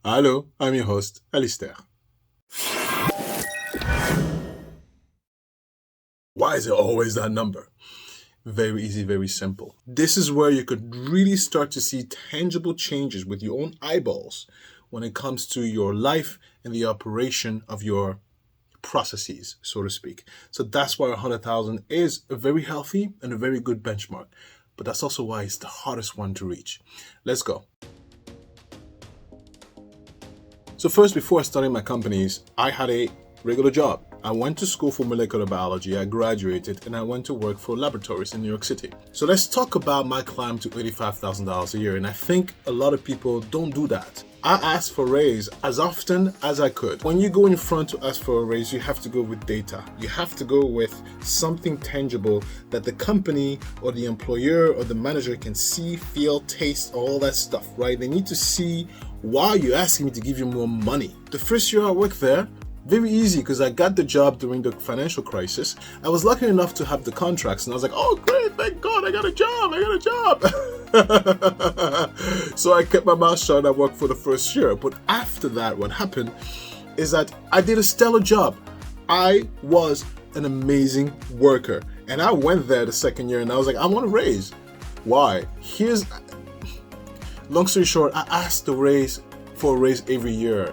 Hello, I'm your host, Alistair. Why is it always that number? Very easy, very simple. This is where you could really start to see tangible changes with your own eyeballs when it comes to your life and the operation of your processes, so to speak. So that's why 100,000 is a very healthy and a very good benchmark. But that's also why it's the hardest one to reach. Let's go. So first, before I started my companies, I had a regular job. I went to school for molecular biology, I graduated, and I went to work for laboratories in New York City. So let's talk about my climb to $85,000 a year, and I think a lot of people don't do that. I asked for a raise as often as I could. When you go in front to ask for a raise, you have to go with data. You have to go with something tangible that the company or the employer or the manager can see, feel, taste, all that stuff, right? They need to see why you're asking me to give you more money. The first year I worked there, very easy because I got the job during the financial crisis. I was lucky enough to have the contracts and I was like, oh great, thank God, I got a job. So I kept my mouth shut and I worked for the first year. But after that, what happened is that I did a stellar job. I was an amazing worker. And I went there the second year and I was like, I want a raise. Why? Long story short, I asked for a raise every year.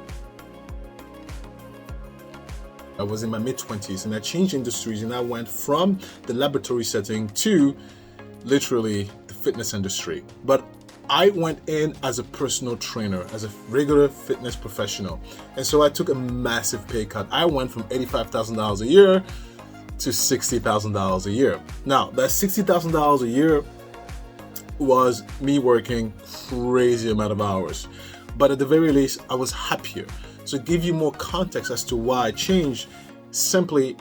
I was in my mid-20s and I changed industries and I went from the laboratory setting to literally the fitness industry. But I went in as a personal trainer, as a regular fitness professional. And so I took a massive pay cut. I went from $85,000 a year to $60,000 a year. Now, that $60,000 a year was me working crazy amount of hours. But at the very least, I was happier. So to give you more context as to why I changed, simply,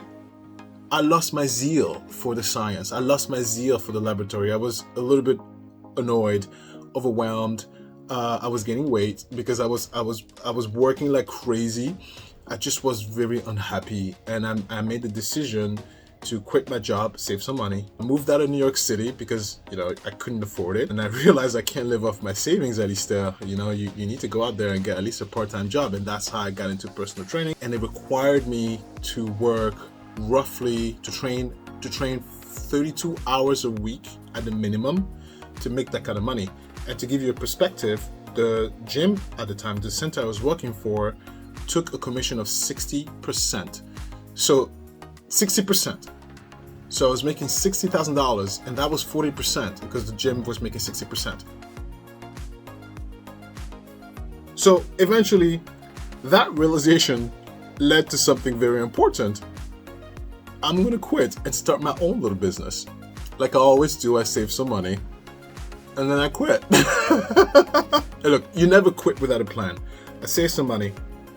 I lost my zeal for the science. I lost my zeal for the laboratory. I was a little bit annoyed, overwhelmed. I was gaining weight because I was working like crazy. I just was very unhappy, and I made the decision to quit my job, save some money. I moved out of New York City because, I couldn't afford it. And I realized I can't live off my savings at least. You need to go out there and get at least a part-time job. And that's how I got into personal training. And it required me to work roughly to train 32 hours a week at the minimum to make that kind of money. And to give you a perspective, the gym at the time, the center I was working for, took a commission of 60%. So 60%. So I was making $60,000 and that was 40% because the gym was making 60%. So eventually that realization led to something very important. I'm going to quit and start my own little business. Like I always do, I save some money and then I quit. Hey, look, you never quit without a plan. I saved some money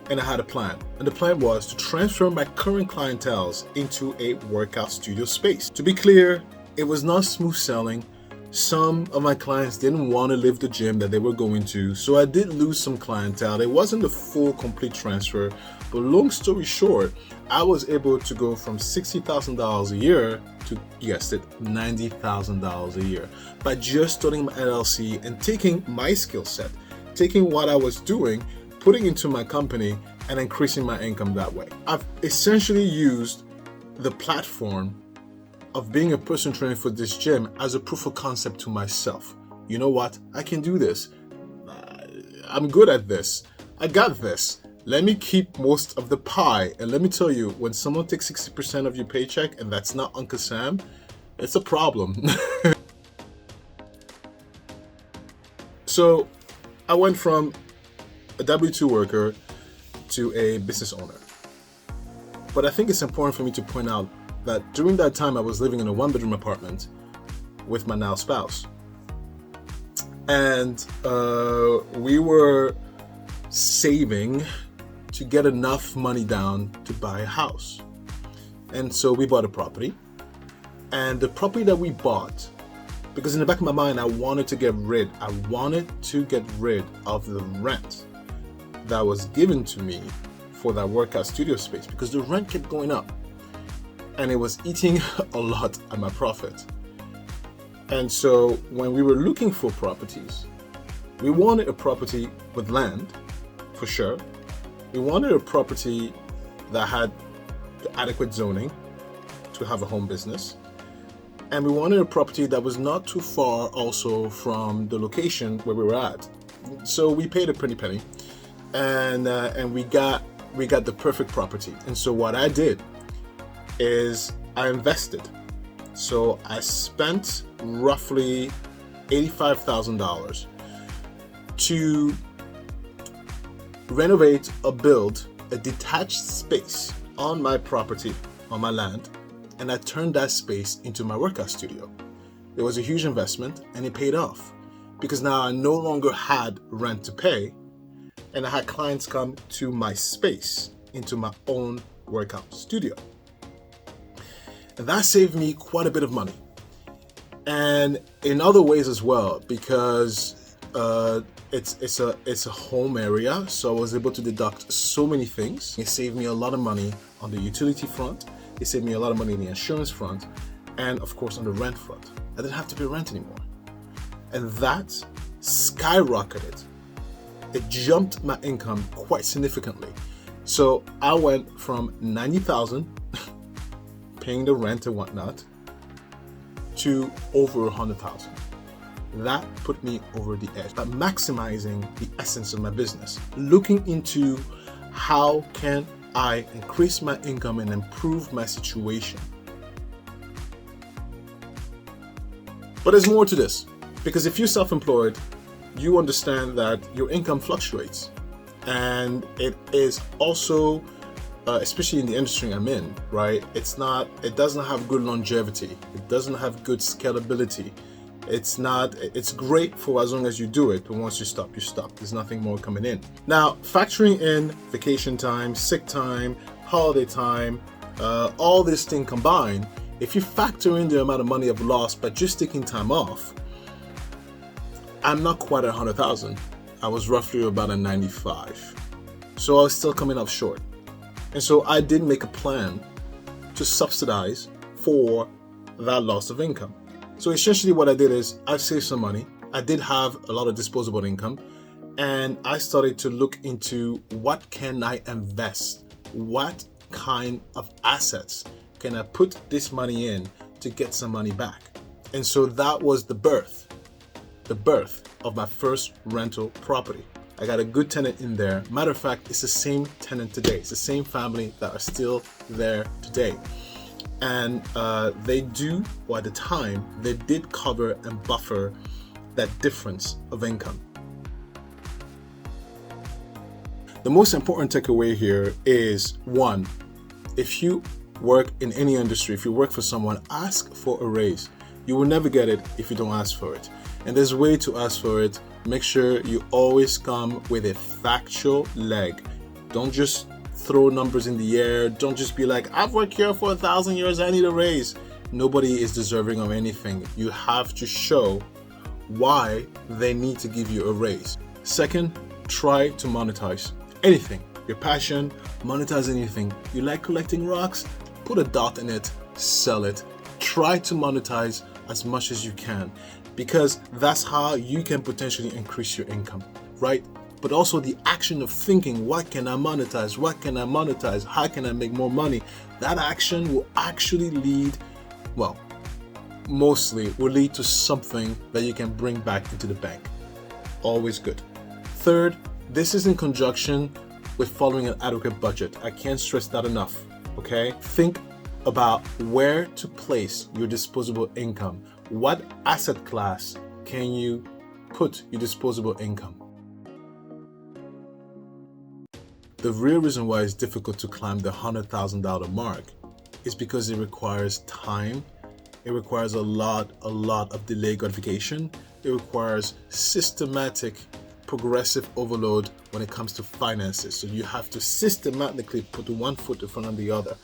and I had a plan. And the plan was to transfer my current clientele into a workout studio space. To be clear, it was not smooth selling. Some of my clients didn't want to leave the gym that they were going to, so I did lose some clientele. It wasn't a full, complete transfer, but long story short, I was able to go from $60,000 a year to, you guessed it, $90,000 a year by just starting my LLC and taking my skill set, taking what I was doing, putting into my company and increasing my income that way. I've essentially used the platform of being a personal trainer for this gym as a proof of concept to myself. You know what? I can do this. I'm good at this. I got this. Let me keep most of the pie. And let me tell you, when someone takes 60% of your paycheck and that's not Uncle Sam, it's a problem. So I went from a W-2 worker to a business owner. But I think it's important for me to point out that during that time I was living in a one-bedroom apartment with my now spouse. And we were saving to get enough money down to buy a house. And so we bought a property. And the property that we bought, because in the back of my mind I wanted to get rid of the rent that was given to me for that workout studio space, because the rent kept going up and it was eating a lot at my profit. And so when we were looking for properties, we wanted a property with land for sure. We wanted a property that had the adequate zoning to have a home business. And we wanted a property that was not too far also from the location where we were at. So we paid a pretty penny, and we got the perfect property. And so what I did is I invested. So I spent roughly $85,000 to renovate or build a detached space on my property, on my land, and I turned that space into my workout studio. It was a huge investment and it paid off because now I no longer had rent to pay and I had clients come to my space, into my own workout studio. And that saved me quite a bit of money. And in other ways as well, because it's a home area, so I was able to deduct so many things. It saved me a lot of money on the utility front. It saved me a lot of money on the insurance front, and of course on the rent front. I didn't have to pay rent anymore. And that skyrocketed. It jumped my income quite significantly. So I went from 90,000 paying the rent and whatnot to over 100,000. That put me over the edge. But maximizing the essence of my business, looking into how can I increase my income and improve my situation. But there's more to this, because if you're self-employed, you understand that your income fluctuates, and it is also especially in the industry I'm in, right? It doesn't have good longevity. It doesn't have good scalability. It's great for as long as you do it, but once you stop, you stop. There's nothing more coming in. Now, factoring in vacation time, sick time, holiday time, all this thing combined, if you factor in the amount of money I've lost by just taking time off, I'm not quite at 100,000. I was roughly about a 95. So I was still coming up short. And so I did make a plan to subsidize for that loss of income. So essentially what I did is I saved some money. I did have a lot of disposable income, and I started to look into what can I invest? What kind of assets can I put this money in to get some money back? And so that was the birth of my first rental property. I got a good tenant in there. Matter of fact, it's the same tenant today. It's the same family that are still there today. And at the time, they did cover and buffer that difference of income. The most important takeaway here is, one, if you work in any industry, if you work for someone, ask for a raise. You will never get it if you don't ask for it. And there's a way to ask for it. Make sure you always come with a factual leg. Don't just throw numbers in the air. Don't just be like, I've worked here for 1,000 years, I need a raise. Nobody is deserving of anything. You have to show why they need to give you a raise. Second, try to monetize anything. Your passion, monetize anything. You like collecting rocks? Put a dot in it, sell it. Try to monetize as much as you can, because that's how you can potentially increase your income, right? But also the action of thinking, what can I monetize? What can I monetize? How can I make more money? That action will actually lead, mostly will lead to something that you can bring back into the bank. Always good. Third, this is in conjunction with following an adequate budget. I can't stress that enough, okay? Think about where to place your disposable income. What asset class can you put your disposable income? The real reason why it's difficult to climb the $100,000 mark is because it requires time. It requires a lot of delayed gratification. It requires systematic, progressive overload when it comes to finances. So you have to systematically put one foot in front of the other.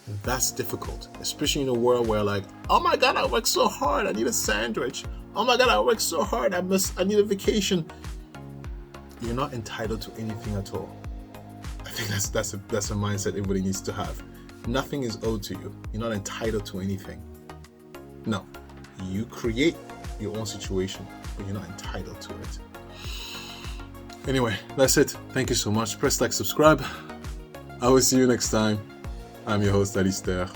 And that's difficult, especially in a world where oh my God, I worked so hard, I need a sandwich. Oh my God, I worked so hard, I need a vacation. You're not entitled to anything at all. I think that's a mindset everybody needs to have. Nothing is owed to you. You're not entitled to anything. No, you create your own situation, but you're not entitled to it. Anyway, that's it. Thank you so much. Press like, subscribe. I will see you next time. I'm your host, Alistair.